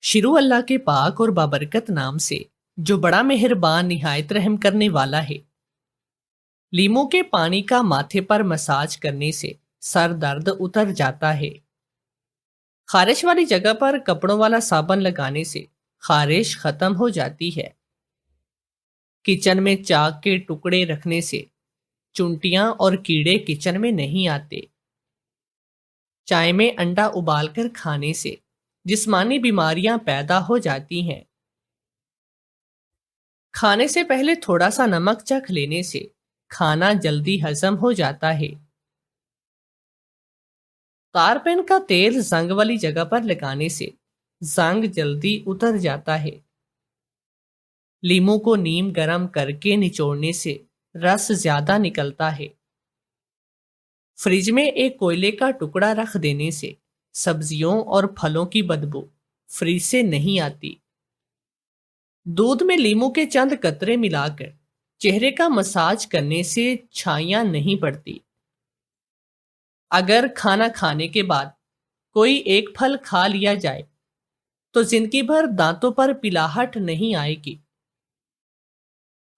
شروع اللہ کے پاک اور بابرکت نام سے جو بڑا مہربان نہایت رحم کرنے والا ہے۔ لیموں کے پانی کا ماتھے پر مساج کرنے سے سر درد اتر جاتا ہے۔ خارش والی جگہ پر کپڑوں والا صابن لگانے سے خارش ختم ہو جاتی ہے۔ کچن میں چاک کے ٹکڑے رکھنے سے چونٹیاں اور کیڑے کچن میں نہیں آتے۔ چائے میں انڈا ابال کر کھانے سے جسمانی بیماریاں پیدا ہو جاتی ہیں۔ کھانے سے پہلے تھوڑا سا نمک چکھ لینے سے کھانا جلدی ہضم ہو جاتا ہے۔ تارپین کا تیل زنگ والی جگہ پر لگانے سے زنگ جلدی اتر جاتا ہے۔ لیموں کو نیم گرم کر کے نچوڑنے سے رس زیادہ نکلتا ہے۔ فریج میں ایک کوئلے کا ٹکڑا رکھ دینے سے سبزیوں اور پھلوں کی بدبو فریج سے نہیں آتی۔ دودھ میں لیموں کے چند قطرے ملا کر چہرے کا مساج کرنے سے چھائیاں نہیں پڑتی۔ اگر کھانا کھانے کے بعد کوئی ایک پھل کھا لیا جائے تو زندگی بھر دانتوں پر پلاہٹ نہیں آئے گی۔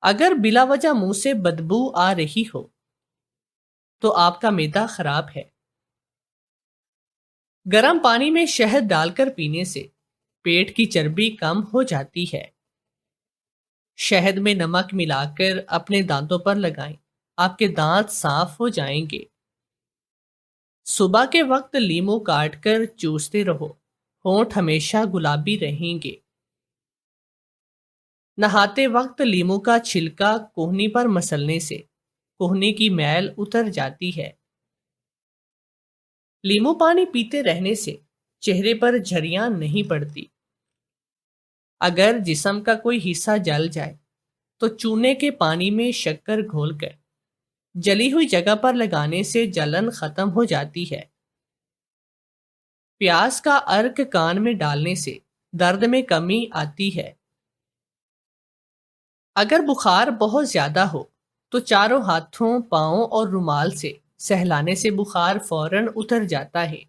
اگر بلا وجہ منہ سے بدبو آ رہی ہو تو آپ کا معدہ خراب ہے۔ گرم پانی میں شہد ڈال کر پینے سے پیٹ کی چربی کم ہو جاتی ہے۔ شہد میں نمک ملا کر اپنے دانتوں پر لگائیں، آپ کے دانت صاف ہو جائیں گے۔ صبح کے وقت لیموں کاٹ کر چوستے رہو، ہونٹ ہمیشہ گلابی رہیں گے۔ نہاتے وقت لیموں کا چھلکا کوہنی پر مسلنے سے کوہنی کی میل اتر جاتی ہے۔ لیموں پانی پیتے رہنے سے چہرے پر جھریاں نہیں پڑتی۔ اگر جسم کا کوئی حصہ جل جائے تو چونے کے پانی میں شکر گھول کر جلی ہوئی جگہ پر لگانے سے جلن ختم ہو جاتی ہے۔ پیاز کا ارک کان میں ڈالنے سے درد میں کمی آتی ہے۔ اگر بخار بہت زیادہ ہو تو چاروں ہاتھوں، پاؤں اور رومال سے سہلانے سے بخار فوراً اتر جاتا ہے۔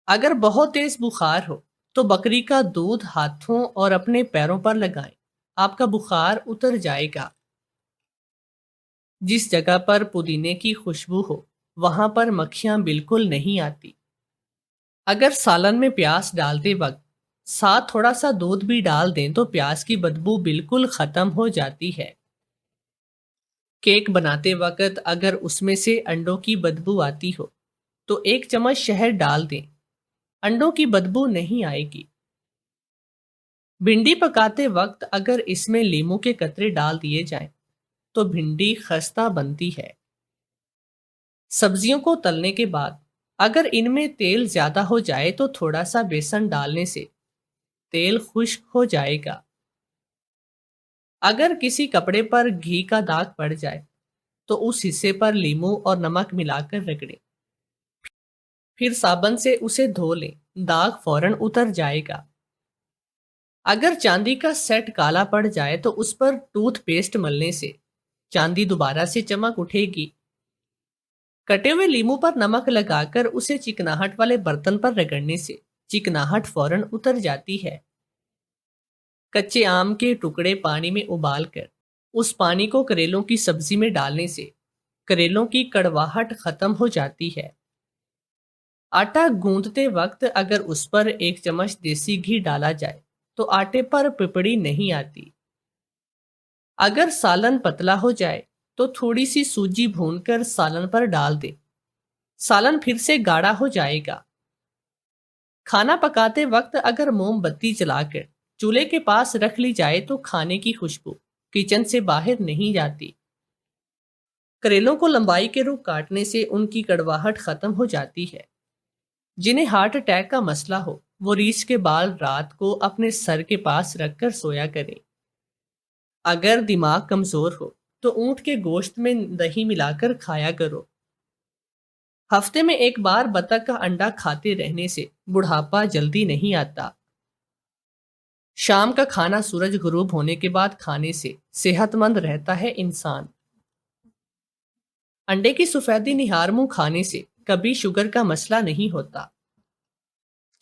اگر بہت تیز بخار ہو تو بکری کا دودھ ہاتھوں اور اپنے پیروں پر لگائیں، آپ کا بخار اتر جائے گا۔ جس جگہ پر پودینے کی خوشبو ہو وہاں پر مکھیاں بالکل نہیں آتی۔ اگر سالن میں پیاز ڈالتے وقت ساتھ تھوڑا سا دودھ بھی ڈال دیں تو پیاز کی بدبو بالکل ختم ہو جاتی ہے۔ کیک بناتے وقت اگر اس میں سے انڈوں کی بدبو آتی ہو تو ایک چمچ شہد ڈال دیں، انڈوں کی بدبو نہیں آئے گی۔ بھنڈی پکاتے وقت اگر اس میں لیموں کے قطرے ڈال دیے جائیں تو بھنڈی خستہ بنتی ہے۔ سبزیوں کو تلنے کے بعد اگر ان میں تیل زیادہ ہو جائے تو تھوڑا سا بیسن ڈالنے سے تیل خشک ہو جائے گا۔ اگر کسی کپڑے پر گھی کا داغ پڑ جائے تو اس حصے پر لیموں اور نمک ملا کر رگڑیں، پھر صابن سے اسے دھو لیں، داغ فوراً اتر جائے گا۔ اگر چاندی کا سیٹ کالا پڑ جائے تو اس پر ٹوتھ پیسٹ ملنے سے چاندی دوبارہ سے چمک اٹھے گی۔ کٹے ہوئے لیموں پر نمک لگا کر اسے چکناہٹ والے برتن پر رگڑنے سے چکناہٹ فوراً اتر جاتی ہے۔ کچے آم کے ٹکڑے پانی میں ابال کر اس پانی کو کریلوں کی سبزی میں ڈالنے سے کریلوں کی کڑواہٹ ختم ہو جاتی ہے۔ آٹا گوندتے وقت اگر اس پر ایک چمچ دیسی گھی ڈالا جائے تو آٹے پر پپڑی نہیں آتی۔ اگر سالن پتلا ہو جائے تو تھوڑی سی سوجی بھون کر سالن پر ڈال دیں، سالن پھر سے گاڑھا ہو جائے گا۔ کھانا پکاتے وقت اگر موم بتی جلا کر چولہے کے پاس رکھ لی جائے تو کھانے کی خوشبو کچن سے باہر نہیں جاتی۔ کریلوں کو لمبائی کے رخ کاٹنے سے ان کی کڑواہٹ ختم ہو جاتی ہے۔ جنہیں ہارٹ اٹیک کا مسئلہ ہو وہ ریچھ کے بال رات کو اپنے سر کے پاس رکھ کر سویا کریں۔ اگر دماغ کمزور ہو تو اونٹ کے گوشت میں دہی ملا کر کھایا کرو۔ ہفتے میں ایک بار بطخ کا انڈا کھاتے رہنے سے بڑھاپا جلدی نہیں آتا۔ شام کا کھانا سورج غروب ہونے کے بعد کھانے سے صحت مند رہتا ہے انسان۔ انڈے کی سفیدی نہار منہ کھانے سے کبھی شوگر کا مسئلہ نہیں ہوتا۔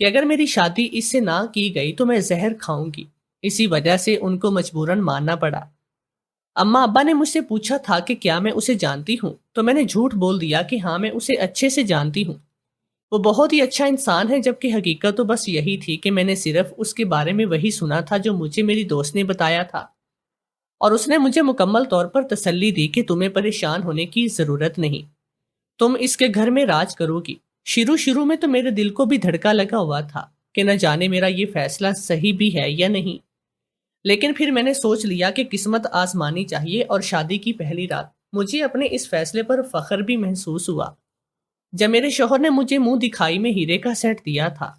کہ اگر میری شادی اس سے نہ کی گئی تو میں زہر کھاؤں گی۔ اسی وجہ سے ان کو مجبوراً ماننا پڑا۔ اماں ابا نے مجھ سے پوچھا تھا کہ کیا میں اسے جانتی ہوں، تو میں نے جھوٹ بول دیا کہ ہاں میں اسے اچھے سے جانتی ہوں۔ وہ بہت ہی اچھا انسان ہے، جبکہ حقیقت تو بس یہی تھی کہ میں نے صرف اس کے بارے میں وہی سنا تھا جو مجھے میری دوست نے بتایا تھا، اور اس نے مجھے مکمل طور پر تسلی دی کہ تمہیں پریشان ہونے کی ضرورت نہیں، تم اس کے گھر میں راج کرو گی۔ شروع میں تو میرے دل کو بھی دھڑکا لگا ہوا تھا کہ نہ جانے میرا یہ فیصلہ صحیح بھی ہے یا نہیں، لیکن پھر میں نے سوچ لیا کہ قسمت آزمانی چاہیے، اور شادی کی پہلی رات مجھے اپنے اس فیصلے پر فخر بھی محسوس ہوا جب میرے شوہر نے مجھے منہ دکھائی میں ہیرے کا سیٹ دیا تھا۔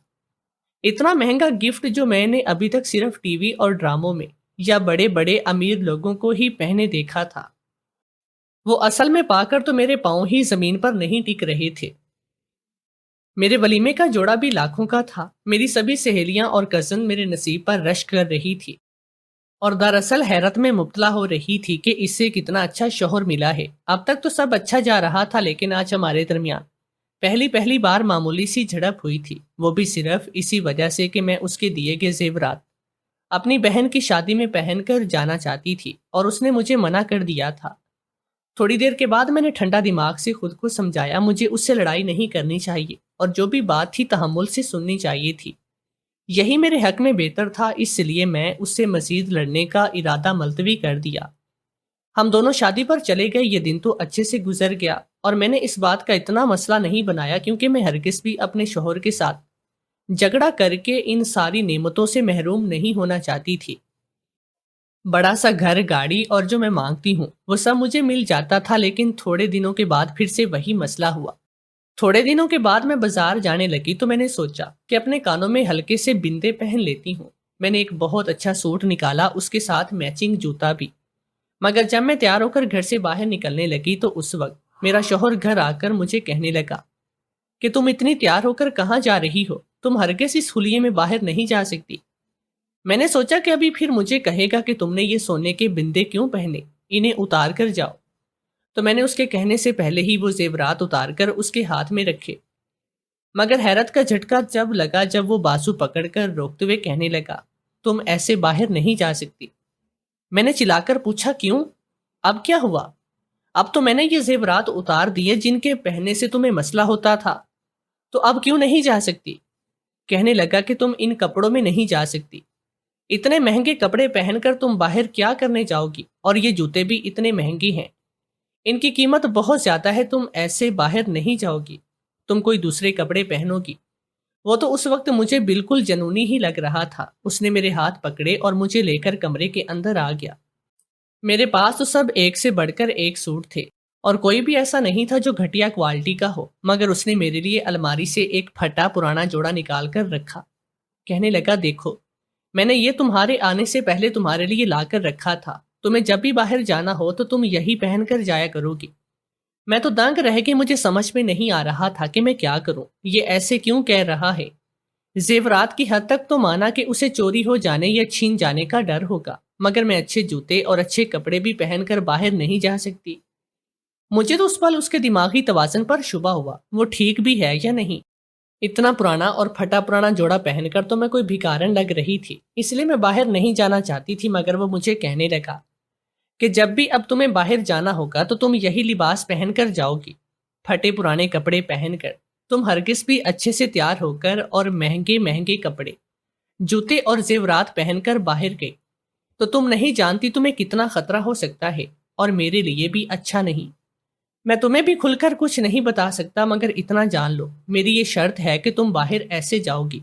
اتنا مہنگا گفٹ جو میں نے ابھی تک صرف ٹی وی اور ڈراموں میں یا بڑے بڑے امیر لوگوں کو ہی پہنے دیکھا تھا، وہ اصل میں پا کر تو میرے پاؤں ہی زمین پر نہیں ٹک رہے تھے۔ میرے ولیمے کا جوڑا بھی لاکھوں کا تھا۔ میری سبھی سہیلیاں اور کزن میرے نصیب پر رشک کر رہی تھی، اور دراصل حیرت میں مبتلا ہو رہی تھی کہ اس سے کتنا اچھا شوہر ملا ہے۔ اب تک تو سب اچھا جا رہا تھا، لیکن آج ہمارے درمیان پہلی بار معمولی سی جھڑپ ہوئی تھی، وہ بھی صرف اسی وجہ سے کہ میں اس کے دیے گئے زیورات اپنی بہن کی شادی میں پہن کر جانا چاہتی تھی، اور اس نے مجھے منع کر دیا تھا۔ تھوڑی دیر کے بعد میں نے ٹھنڈا دماغ سے خود کو سمجھایا مجھے اس سے لڑائی نہیں کرنی چاہیے، اور جو بھی بات تھی تحمل سے سننی چاہیے تھی۔ یہی میرے حق میں بہتر تھا، اس لیے میں اس سے مزید لڑنے کا ارادہ ملتوی کر دیا۔ ہم دونوں شادی پر چلے گئے۔ یہ دن تو اچھے سے گزر گیا، اور میں نے اس بات کا اتنا مسئلہ نہیں بنایا کیونکہ میں ہرگز بھی اپنے شوہر کے ساتھ جھگڑا کر کے ان ساری نعمتوں سے محروم نہیں ہونا چاہتی تھی۔ بڑا سا گھر، گاڑی اور جو میں مانگتی ہوں وہ سب مجھے مل جاتا تھا، لیکن تھوڑے دنوں کے بعد پھر سے وہی مسئلہ ہوا۔ تھوڑے دنوں کے بعد میں بازار جانے لگی تو میں نے سوچا کہ اپنے کانوں میں ہلکے سے بندے پہن لیتی ہوں۔ میں نے ایک بہت اچھا سوٹ نکالا، اس کے ساتھ میچنگ جوتا بھی۔ مگر جب میں تیار ہو کر گھر سے باہر نکلنے لگی تو اس وقت میرا شوہر گھر آ کر مجھے کہنے لگا کہ تم اتنی تیار ہو کر کہاں جا رہی ہو؟ تم ہرگز اس حلیے میں باہر نہیں جا سکتی۔ میں نے سوچا کہ ابھی پھر مجھے کہے گا کہ تم نے یہ سونے کے بندے کیوں پہنے، انہیں اتار کر جاؤ۔ تو میں نے اس کے کہنے سے پہلے ہی وہ زیورات اتار کر اس کے ہاتھ میں رکھے۔ مگر حیرت کا جھٹکا جب لگا جب وہ بازو پکڑ کر روکتے ہوئے کہنے لگا تم ایسے باہر نہیں جا سکتی۔ میں نے چلا کر پوچھا کیوں؟ اب کیا ہوا؟ اب تو میں نے یہ زیورات اتار دیے جن کے پہننے سے تمہیں مسئلہ ہوتا تھا، تو اب کیوں نہیں جا سکتی؟ کہنے لگا کہ تم ان کپڑوں میں نہیں جا سکتی، اتنے مہنگے کپڑے پہن کر تم باہر کیا کرنے جاؤ گی؟ اور یہ جوتے بھی اتنے مہنگے ہیں، ان کی قیمت بہت زیادہ ہے، تم ایسے باہر نہیں جاؤ گی، تم کوئی دوسرے کپڑے پہنو گی۔ وہ تو اس وقت مجھے بالکل جنونی ہی لگ رہا تھا۔ اس نے میرے ہاتھ پکڑے اور مجھے لے کر کمرے کے اندر آ گیا۔ میرے پاس تو سب ایک سے بڑھ کر ایک سوٹ تھے، اور کوئی بھی ایسا نہیں تھا جو گھٹیا کوالٹی کا ہو، مگر اس نے میرے لیے الماری سے ایک پھٹا پرانا جوڑا نکال کر رکھا۔ کہنے لگا دیکھو، میں نے یہ تمہارے آنے سے پہلے تمہارے لیے لا کر رکھا تھا، تمہیں جب بھی باہر جانا ہو تو تم یہی پہن کر جایا کرو گی۔ میں تو دنگ رہ کے مجھے سمجھ میں نہیں آ رہا تھا کہ میں کیا کروں، یہ ایسے کیوں کہہ رہا ہے؟ زیورات کی حد تک تو مانا کہ اسے چوری ہو جانے یا چھین جانے کا ڈر ہوگا، مگر میں اچھے جوتے اور اچھے کپڑے بھی پہن کر باہر نہیں جا سکتی۔ مجھے تو اس پل اس کے دماغی توازن پر شبہ ہوا، وہ ٹھیک بھی ہے یا نہیں۔ اتنا پرانا اور پھٹا پرانا جوڑا پہن کر تو میں کوئی بھکارن لگ رہی تھی، اس لیے میں باہر نہیں جانا چاہتی تھی، مگر وہ مجھے کہنے لگا کہ جب بھی اب تمہیں باہر جانا ہوگا تو تم یہی لباس پہن کر جاؤ گی، پھٹے پرانے کپڑے پہن کر۔ تم ہرگز بھی اچھے سے تیار ہو کر اور مہنگے مہنگے کپڑے، جوتے اور زیورات پہن کر باہر گئے تو تم نہیں جانتی تمہیں کتنا خطرہ ہو سکتا ہے، اور میرے لیے بھی اچھا نہیں۔ میں تمہیں بھی کھل کر کچھ نہیں بتا سکتا، مگر اتنا جان لو، میری یہ شرط ہے کہ تم باہر ایسے جاؤ گی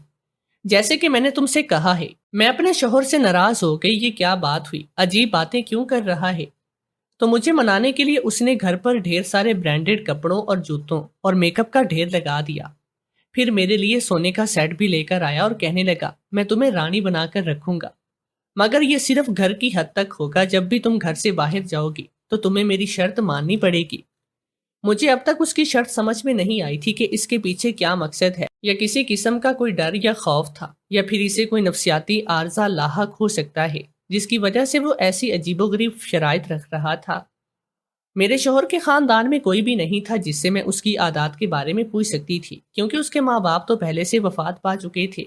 جیسے کہ میں نے تم سے کہا ہے۔ میں اپنے شوہر سے ناراض ہو گئی، یہ کیا بات ہوئی، عجیب باتیں کیوں کر رہا ہے؟ تو مجھے منانے کے لیے اس نے گھر پر ڈھیر سارے برانڈڈ کپڑوں اور جوتوں اور میک اپ کا ڈھیر لگا دیا۔ پھر میرے لیے سونے کا سیٹ بھی لے کر آیا اور کہنے لگا میں تمہیں رانی بنا کر رکھوں گا، مگر یہ صرف گھر کی حد تک ہوگا، جب بھی تم گھر سے باہر جاؤ گی تو تمہیں میری شرط ماننی پڑے گی۔ مجھے اب تک اس کی شرط سمجھ میں نہیں آئی تھی کہ اس کے پیچھے کیا مقصد ہے، یا کسی قسم کا کوئی ڈر یا خوف تھا، یا پھر اسے کوئی نفسیاتی عارضہ لاحق ہو سکتا ہے جس کی وجہ سے وہ ایسی عجیب و غریب شرائط رکھ رہا تھا۔ میرے شوہر کے خاندان میں کوئی بھی نہیں تھا جس سے میں اس کی عادات کے بارے میں پوچھ سکتی تھی، کیونکہ اس کے ماں باپ تو پہلے سے وفات پا چکے تھے۔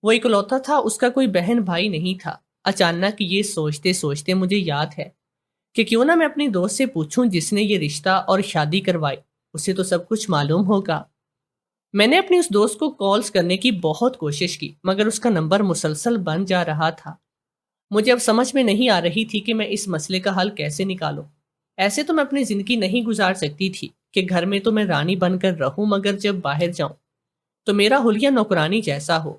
وہ اکلوتا تھا، اس کا کوئی بہن بھائی نہیں تھا۔ اچانک یہ سوچتے سوچتے مجھے یاد ہے کہ کیوں نہ میں اپنی دوست سے پوچھوں جس نے یہ رشتہ اور شادی کروائی، اسے تو سب کچھ معلوم ہوگا۔ میں نے اپنی اس دوست کو کالز کرنے کی بہت کوشش کی، مگر اس کا نمبر مسلسل بند جا رہا تھا۔ مجھے اب سمجھ میں نہیں آ رہی تھی کہ میں اس مسئلے کا حل کیسے نکالوں۔ ایسے تو میں اپنی زندگی نہیں گزار سکتی تھی کہ گھر میں تو میں رانی بن کر رہوں، مگر جب باہر جاؤں تو میرا حلیہ نوکرانی جیسا ہو۔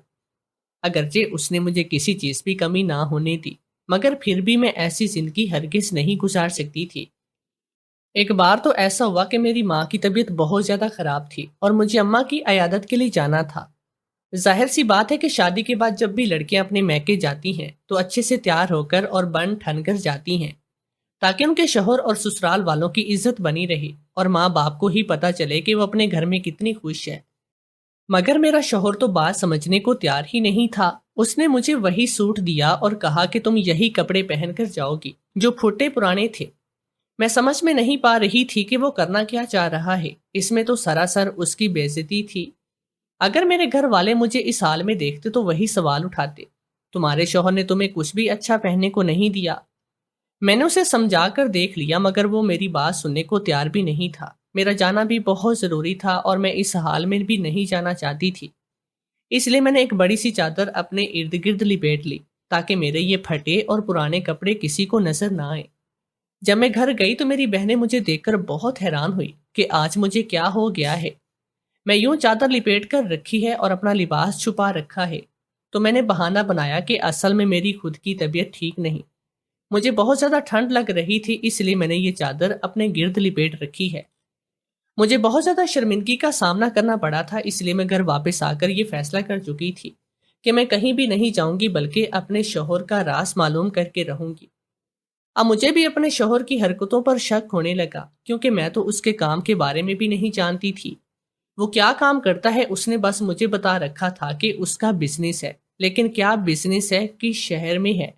اگرچہ اس نے مجھے کسی چیز کی کمی نہ ہونے دی، مگر پھر بھی میں ایسی زندگی ہرگز نہیں گزار سکتی تھی۔ ایک بار تو ایسا ہوا کہ میری ماں کی طبیعت بہت زیادہ خراب تھی اور مجھے اماں کی عیادت کے لیے جانا تھا۔ ظاہر سی بات ہے کہ شادی کے بعد جب بھی لڑکیاں اپنے میکے جاتی ہیں تو اچھے سے تیار ہو کر اور بن ٹھن کر جاتی ہیں، تاکہ ان کے شوہر اور سسرال والوں کی عزت بنی رہے اور ماں باپ کو ہی پتا چلے کہ وہ اپنے گھر میں کتنی خوش ہے۔ مگر میرا شوہر تو بات سمجھنے کو تیار ہی نہیں تھا۔ اس نے مجھے وہی سوٹ دیا اور کہا کہ تم یہی کپڑے پہن کر جاؤ گی جو پھوٹے پرانے تھے۔ میں سمجھ میں نہیں پا رہی تھی کہ وہ کرنا کیا چاہ رہا ہے۔ اس میں تو سراسر اس کی بے عزتی تھی۔ اگر میرے گھر والے مجھے اس حال میں دیکھتے تو وہی سوال اٹھاتے، تمہارے شوہر نے تمہیں کچھ بھی اچھا پہننے کو نہیں دیا۔ میں نے اسے سمجھا کر دیکھ لیا، مگر وہ میری بات سننے کو تیار بھی نہیں تھا۔ میرا جانا بھی بہت ضروری تھا اور میں اس حال میں بھی نہیں جانا چاہتی تھی۔ اس لیے میں نے ایک بڑی سی چادر اپنے ارد گرد لپیٹ لی تاکہ میرے یہ پھٹے اور پرانے کپڑے کسی کو نظر نہ آئے۔ جب میں گھر گئی تو میری بہنیں مجھے دیکھ کر بہت حیران ہوئی کہ آج مجھے کیا ہو گیا ہے۔ میں یوں چادر لپیٹ کر رکھی ہے اور اپنا لباس چھپا رکھا ہے، تو میں نے بہانہ بنایا کہ اصل میں میری خود کی طبیعت ٹھیک نہیں۔ مجھے بہت زیادہ ٹھنڈ لگ رہی تھی، اس لیے میں نے یہ چادر اپنے گرد لپیٹ رکھی ہے۔ مجھے بہت زیادہ شرمندگی کا سامنا کرنا پڑا تھا، اس لیے میں گھر واپس آ کر یہ فیصلہ کر چکی تھی کہ میں کہیں بھی نہیں جاؤں گی بلکہ اپنے شوہر کا راز معلوم کر کے رہوں گی۔ اب مجھے بھی اپنے شوہر کی حرکتوں پر شک ہونے لگا، کیونکہ میں تو اس کے کام کے بارے میں بھی نہیں جانتی تھی۔ وہ کیا کام کرتا ہے اس نے بس مجھے بتا رکھا تھا کہ اس کا بزنس ہے، لیکن کیا بزنس ہے کس شہر میں ہے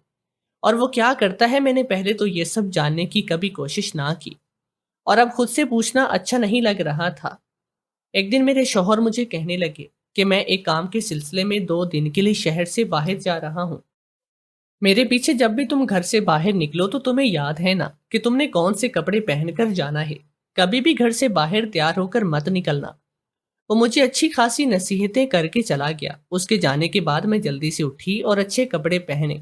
اور وہ کیا کرتا ہے، میں نے پہلے تو یہ سب جاننے کی کبھی کوشش نہ کی، اور اب خود سے پوچھنا اچھا نہیں لگ رہا تھا۔ ایک دن میرے شوہر مجھے کہنے لگے کہ میں ایک کام کے سلسلے میں 2 دن کے لیے شہر سے باہر جا رہا ہوں۔ میرے پیچھے جب بھی تم گھر سے باہر نکلو تو تمہیں یاد ہے نا کہ تم نے کون سے کپڑے پہن کر جانا ہے، کبھی بھی گھر سے باہر تیار ہو کر مت نکلنا۔ وہ مجھے اچھی خاصی نصیحتیں کر کے چلا گیا۔ اس کے جانے کے بعد میں جلدی سے اٹھی اور اچھے کپڑے پہنے،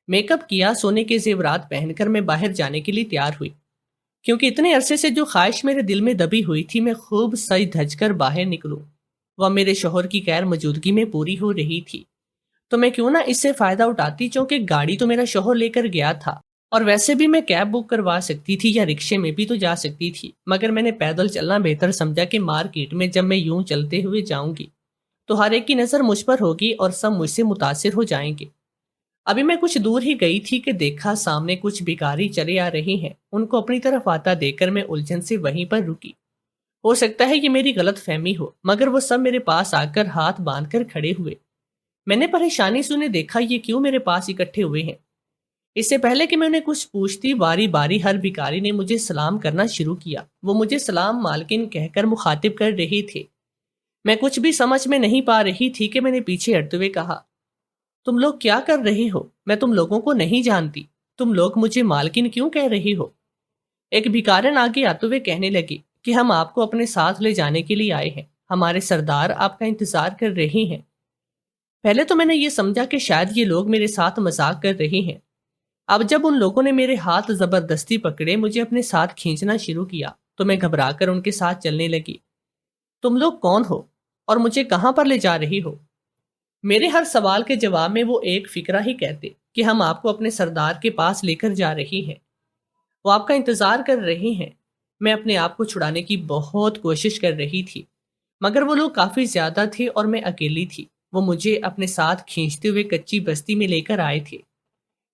میک اپ کیا، سونے کے زیورات پہن کر میں باہر جانے کے لیے تیار ہوئی، کیونکہ اتنے عرصے سے جو خواہش میرے دل میں دبی ہوئی تھی میں خوب سج دھج کر باہر نکلوں، وہ میرے شوہر کی غیر موجودگی میں پوری ہو رہی تھی۔ تو میں کیوں نہ اس سے فائدہ اٹھاتی، چونکہ گاڑی تو میرا شوہر لے کر گیا تھا اور ویسے بھی میں کیب بک کروا سکتی تھی یا رکشے میں بھی تو جا سکتی تھی، مگر میں نے پیدل چلنا بہتر سمجھا کہ مارکیٹ میں جب میں یوں چلتے ہوئے جاؤں گی تو ہر ایک کی نظر مجھ پر ہوگی اور سب مجھ سے متاثر ہو جائیں گے۔ ابھی میں کچھ دور ہی گئی تھی کہ دیکھا سامنے کچھ بھکاری چلے آ رہے ہیں۔ ان کو اپنی طرف آتا دیکھ کر میں الجھن سے وہیں پر رکی۔ ہو سکتا ہے یہ میری غلط فہمی ہو، مگر وہ سب میرے پاس آ کر ہاتھ باندھ کر کھڑے ہوئے۔ میں نے پریشانی سے انہیں دیکھا، یہ کیوں میرے پاس اکٹھے ہوئے ہیں۔ اس سے پہلے کہ میں انہیں کچھ پوچھتی، باری باری ہر بھکاری نے مجھے سلام کرنا شروع کیا۔ وہ مجھے سلام مالکن کہہ کر مخاطب کر رہے تھے۔ میں کچھ بھی سمجھ میں نہیں پا رہی تھی کہ میں نے پیچھے ہٹتے ہوئے کہا، تم لوگ کیا کر رہے ہو؟ میں تم لوگوں کو نہیں جانتی، تم لوگ مجھے مالکن کیوں کہہ رہی ہو؟ ایک بھکارن آگے آتے ہوئے کہنے لگی کہ ہم آپ کو اپنے ساتھ لے جانے کے لیے آئے ہیں، ہمارے سردار آپ کا انتظار کر رہے ہیں۔ پہلے تو میں نے یہ سمجھا کہ شاید یہ لوگ میرے ساتھ مذاق کر رہے ہیں۔ اب جب ان لوگوں نے میرے ہاتھ زبردستی پکڑے، مجھے اپنے ساتھ کھینچنا شروع کیا، تو میں گھبرا کر ان کے ساتھ چلنے لگی۔ تم لوگ کون ہو اور مجھے کہاں پر لے جا رہی ہو؟ میرے ہر سوال کے جواب میں وہ ایک فقرہ ہی کہتے کہ ہم آپ کو اپنے سردار کے پاس لے کر جا رہی ہیں، وہ آپ کا انتظار کر رہے ہیں۔ میں اپنے آپ کو چھڑانے کی بہت کوشش کر رہی تھی، مگر وہ لوگ کافی زیادہ تھے اور میں اکیلی تھی۔ وہ مجھے اپنے ساتھ کھینچتے ہوئے کچی بستی میں لے کر آئے تھے،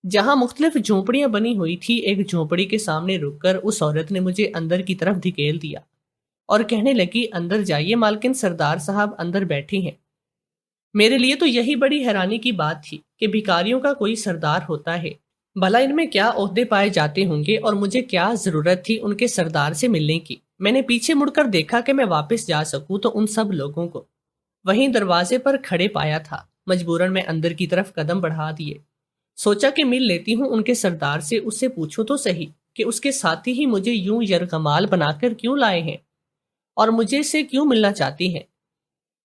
جہاں مختلف جھونپڑیاں بنی ہوئی تھی۔ ایک جھونپڑی کے سامنے رک کر اس عورت نے مجھے اندر کی طرف دھکیل دیا اور کہنے لگی، اندر جائیے مالکن، سردار صاحب اندر بیٹھے ہیں۔ میرے لیے تو یہی بڑی حیرانی کی بات تھی کہ بھکاریوں کا کوئی سردار ہوتا ہے۔ بھلا ان میں کیا عہدے پائے جاتے ہوں گے اور مجھے کیا ضرورت تھی ان کے سردار سے ملنے کی۔ میں نے پیچھے مڑ کر دیکھا کہ میں واپس جا سکوں تو ان سب لوگوں کو وہیں دروازے پر کھڑے پایا تھا۔ مجبوراً میں اندر کی طرف قدم بڑھا دیے۔ سوچا کہ مل لیتی ہوں ان کے سردار سے، اس سے پوچھوں تو صحیح کہ اس کے ساتھی ہی مجھے یوں یرغمال بنا کر کیوں لائے ہیں اور مجھے سے کیوں ملنا چاہتی ہیں،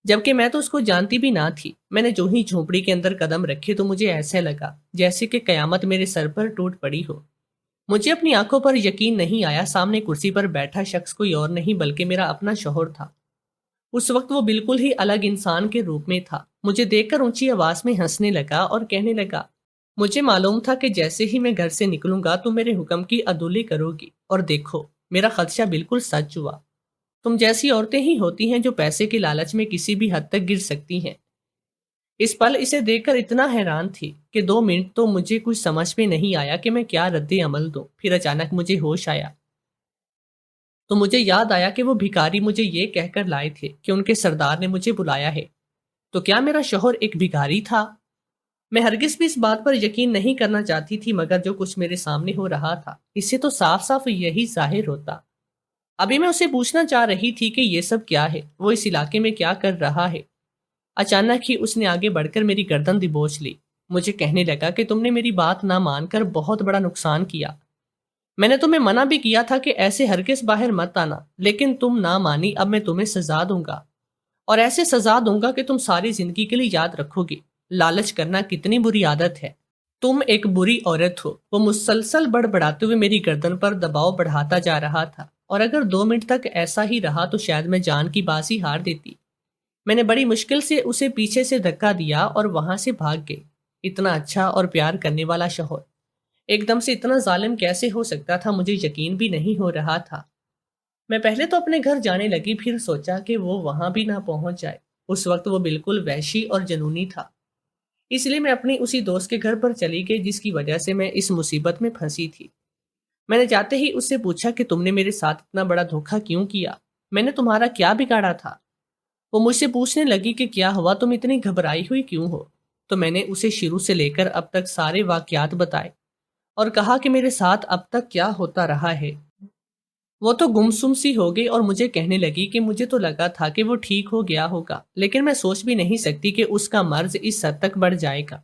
جبکہ میں تو اس کو جانتی بھی نہ تھی۔ میں نے جو ہی جھونپڑی کے اندر قدم رکھے تو مجھے ایسے لگا جیسے کہ قیامت میرے سر پر ٹوٹ پڑی ہو۔ مجھے اپنی آنکھوں پر یقین نہیں آیا، سامنے کرسی پر بیٹھا شخص کوئی اور نہیں بلکہ میرا اپنا شوہر تھا۔ اس وقت وہ بالکل ہی الگ انسان کے روپ میں تھا۔ مجھے دیکھ کر اونچی آواز میں ہنسنے لگا اور کہنے لگا، مجھے معلوم تھا کہ جیسے ہی میں گھر سے نکلوں گا تو میرے حکم کی عدولی کرو گی، اور دیکھو میرا خدشہ بالکل سچ ہوا۔ تم جیسی عورتیں ہی ہوتی ہیں جو پیسے کے لالچ میں کسی بھی حد تک گر سکتی ہیں۔ اس پل اسے دیکھ کر اتنا حیران تھی کہ 2 منٹ تو مجھے کچھ سمجھ میں نہیں آیا کہ میں کیا رد عمل دوں۔ پھر اچانک مجھے ہوش آیا تو مجھے یاد آیا کہ وہ بھکاری مجھے یہ کہہ کر لائے تھے کہ ان کے سردار نے مجھے بلایا ہے۔ تو کیا میرا شوہر ایک بھکاری تھا؟ میں ہرگز بھی اس بات پر یقین نہیں کرنا چاہتی تھی، مگر جو کچھ میرے سامنے ہو رہا تھا اس سے تو صاف صاف یہی ظاہر ہوتا۔ ابھی میں اسے پوچھنا چاہ رہی تھی کہ یہ سب کیا ہے، وہ اس علاقے میں کیا کر رہا ہے، اچانک ہی اس نے آگے بڑھ کر میری گردن دبوچ لی۔ مجھے کہنے لگا کہ تم نے میری بات نہ مان کر بہت بڑا نقصان کیا۔ میں نے تمہیں منع بھی کیا تھا کہ ایسے ہرگز باہر مت آنا، لیکن تم نہ مانی۔ اب میں تمہیں سزا دوں گا، اور ایسے سزا دوں گا کہ تم ساری زندگی کے لیے یاد رکھو گی۔ لالچ کرنا کتنی بری عادت ہے، تم ایک بری عورت ہو۔ وہ مسلسل بڑبڑاتے ہوئے میری گردن پر دباؤ بڑھاتا جا رہا تھا، اور اگر 2 منٹ تک ایسا ہی رہا تو شاید میں جان کی بازی ہار دیتی۔ میں نے بڑی مشکل سے اسے پیچھے سے دھکا دیا اور وہاں سے بھاگ گئی۔ اتنا اچھا اور پیار کرنے والا شوہر ایک دم سے اتنا ظالم کیسے ہو سکتا تھا، مجھے یقین بھی نہیں ہو رہا تھا۔ میں پہلے تو اپنے گھر جانے لگی، پھر سوچا کہ وہ وہاں بھی نہ پہنچ جائے۔ اس وقت وہ بالکل وحشی اور جنونی تھا، اس لیے میں اپنی اسی دوست کے گھر پر چلی گئی جس کی وجہ سے میں اس مصیبت میں پھنسی تھی۔ میں نے جاتے ہی اس سے پوچھا کہ تم نے میرے ساتھ اتنا بڑا دھوکا کیوں کیا؟ میں نے تمہارا کیا بگاڑا تھا؟ وہ مجھ سے پوچھنے لگی کہ کیا ہوا، تم اتنی گھبرائی ہوئی کیوں ہو؟ تو میں نے اسے شروع سے لے کر اب تک سارے واقعات بتائے اور کہا کہ میرے ساتھ اب تک کیا ہوتا رہا ہے۔ وہ تو گمسم سی ہو گئی اور مجھے کہنے لگی کہ مجھے تو لگا تھا کہ وہ ٹھیک ہو گیا ہوگا، لیکن میں سوچ بھی نہیں سکتی کہ اس کا مرض اس حد تک بڑھ جائے گا۔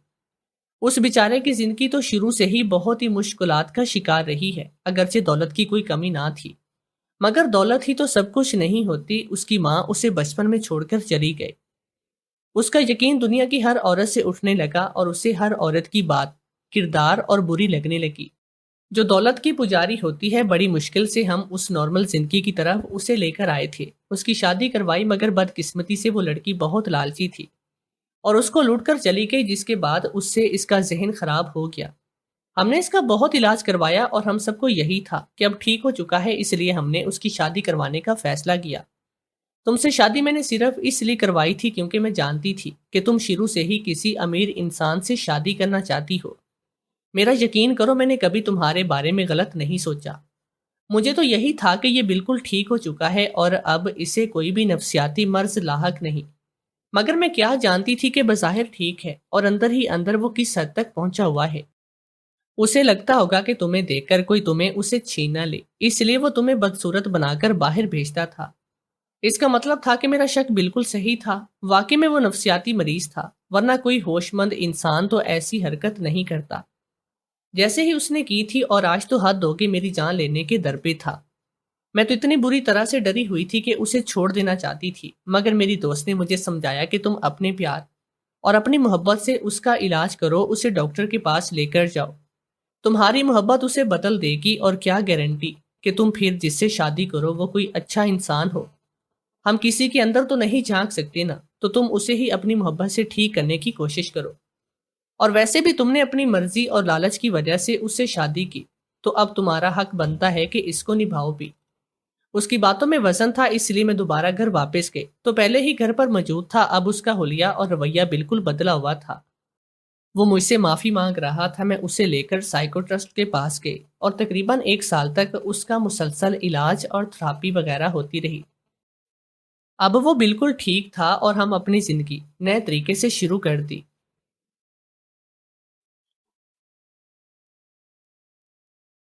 اس بیچارے کی زندگی تو شروع سے ہی بہت ہی مشکلات کا شکار رہی ہے، اگرچہ دولت کی کوئی کمی نہ تھی، مگر دولت ہی تو سب کچھ نہیں ہوتی۔ اس کی ماں اسے بچپن میں چھوڑ کر چلی گئی۔ اس کا یقین دنیا کی ہر عورت سے اٹھنے لگا اور اسے ہر عورت کی بات، کردار اور بری لگنے لگی۔ جو دولت کی پجاری ہوتی ہے، بڑی مشکل سے ہم اس نارمل زندگی کی طرف اسے لے کر آئے تھے۔ اس کی شادی کروائی، مگر بدقسمتی سے وہ لڑکی بہت لالچی تھی اور اس کو لوٹ کر چلی گئی، جس کے بعد اس سے اس کا ذہن خراب ہو گیا۔ ہم نے اس کا بہت علاج کروایا اور ہم سب کو یہی تھا کہ اب ٹھیک ہو چکا ہے، اس لیے ہم نے اس کی شادی کروانے کا فیصلہ کیا۔ تم سے شادی میں نے صرف اس لیے کروائی تھی کیونکہ میں جانتی تھی کہ تم شروع سے ہی کسی امیر انسان سے شادی کرنا چاہتی ہو۔ میرا یقین کرو، میں نے کبھی تمہارے بارے میں غلط نہیں سوچا۔ مجھے تو یہی تھا کہ یہ بالکل ٹھیک ہو چکا ہے اور اب اسے کوئی بھی نفسیاتی مرض لاحق نہیں، مگر میں کیا جانتی تھی کہ بظاہر ٹھیک ہے اور اندر ہی اندر وہ کس حد تک پہنچا ہوا ہے۔ اسے لگتا ہوگا کہ تمہیں دیکھ کر کوئی تمہیں اسے چھین نہ لے، اس لیے وہ تمہیں بدصورت بنا کر باہر بھیجتا تھا۔ اس کا مطلب تھا کہ میرا شک بالکل صحیح تھا، واقعی میں وہ نفسیاتی مریض تھا، ورنہ کوئی ہوش مند انسان تو ایسی حرکت نہیں کرتا جیسے ہی اس نے کی تھی، اور آج تو حد ہو کے میری جان لینے کے در پہ تھا۔ میں تو اتنی بری طرح سے ڈری ہوئی تھی کہ اسے چھوڑ دینا چاہتی تھی، مگر میری دوست نے مجھے سمجھایا کہ تم اپنے پیار اور اپنی محبت سے اس کا علاج کرو، اسے ڈاکٹر کے پاس لے کر جاؤ۔ تمہاری محبت اسے بدل دے گی، اور کیا گارنٹی کہ تم پھر جس سے شادی کرو وہ کوئی اچھا انسان ہو۔ ہم کسی کے اندر تو نہیں جھانک سکتے نا، تو تم اسے ہی اپنی محبت سے ٹھیک کرنے کی کوشش کرو۔ اور ویسے بھی تم نے اپنی مرضی اور لالچ کی وجہ سے اس سے شادی کی، تو اب تمہارا حق بنتا ہے کہ اس کو نبھاؤ بھی۔ اس کی باتوں میں وزن تھا، اس لیے میں دوبارہ گھر واپس گئی تو پہلے ہی گھر پر موجود تھا۔ اب اس کا حلیہ اور رویہ بالکل بدلا ہوا تھا۔ وہ مجھ سے معافی مانگ رہا تھا۔ میں اسے لے کر سائیکوٹرسٹ کے پاس گئی اور تقریباً 1 سال تک اس کا مسلسل علاج اور تھراپی وغیرہ ہوتی رہی۔ اب وہ بالکل ٹھیک تھا اور ہم اپنی زندگی نئے طریقے سے شروع کر دی۔